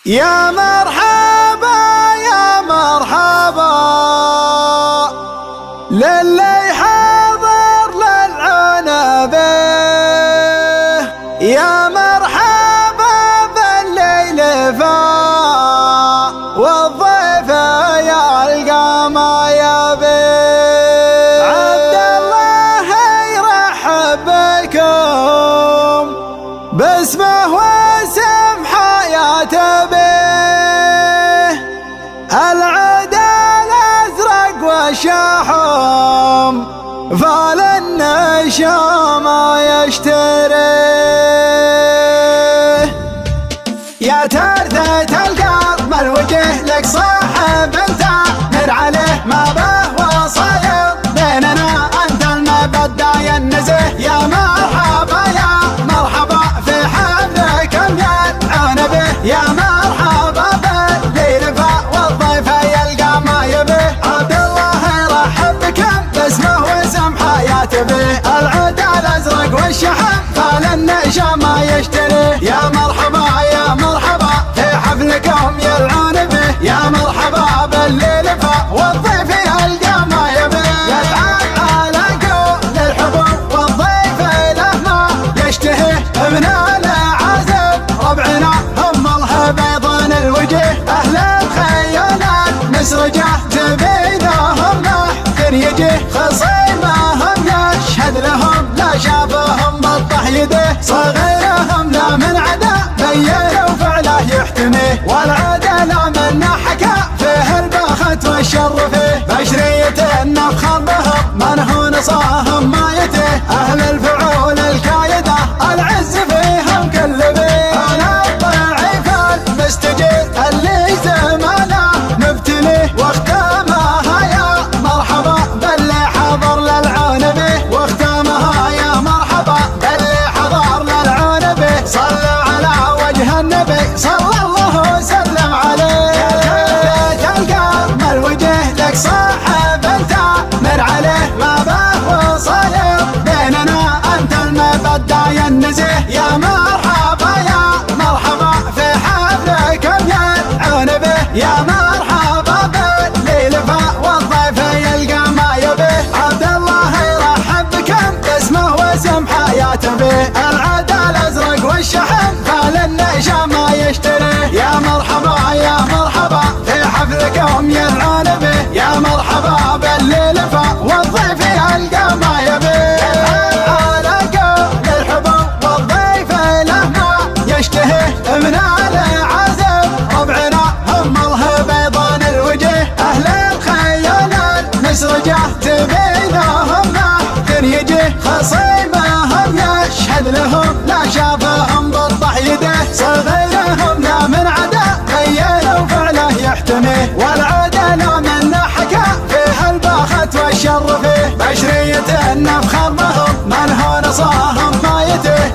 يا مرحبا يا مرحبا للي حاضر للعنبه، يا مرحبا بالليل فا والضيف يلقى ما يبي. عبد الله يرحب بكم باسمه واسم حياته به، العود الازرق والشحم فالنشام يشتريه. يا ترثة القلب الوجه لك صاحب انت نر عليه ما به وصاير بيننا انت المبدع ينزه. يا مرحبا يا مرحبا في حفلك يلعون به، يا مرحبا بالليل فا والضيف يلقى ما يبيه. عبد الله يرحب بكم باسمه واسم حياته به، العود الازرق والشحم فالنشام ما يشتريه. يا مرحبا يا مرحبا في حفلكم يلعون به، يا مرحبا بالليل فا والضيف يلقى ما يبيه. يتعب على قول الحبوب والضيف له ما يشتهيه، ابن العازب ربعنا هم البيضان الوجه، اهل الخيالات مسرجه جبينهم محكر يجيه، خصيمهم يشهد لهم لا شافهم بطح يده، صغيرهم لا من عدا بين وفعله يحتميه، والعدل من حكى فيه البخت والشر فيه، بشرية النفخر بهم من هو نصاهم ما يتيه، اهل الفعول الكايده العز فيهم كل بيه، انا الضعيف المستجير اللي زمانه نبتليه، واختامها يا مرحبا باللي حضر للعون به، واختامها يا مرحبا باللي حضر للعون به، صلوا على وجه النبي صلى الله وسلم عليه. يا القلب الوجه لك صاحب انت نر عليه ما به وصاير بيننا انت المبدع ينزه، يا مرحبا يا مرحبا في حفلكم يلعون به، يا مرحبا بالليل فا والضيف يلقى ما يبيه. عبد الله يرحب بكم باسمه واسم حياته به، العود الازرق والشحم فالنشام ما يشتريه. يا مرحبا يا مرحبا في حفلكم يلعون به، يا مرحبا بالليل فا والضيف يلقى ما يبيه. على قول الحبوب والضيف له ما يشتهيه، من العازب ربعنا هم البيضان الوجه، اهل الخيال المسرجه تبينهم محكر يجيه، خصيمهم يشهد لهم لا شافهم بطح يده، صغيرهم لا من عدا بين وفعله يحتميه، والعدل من حكى فيه البخت والشر فيه، بشرية النفخر بهم من هو نصاهم ما يتيه.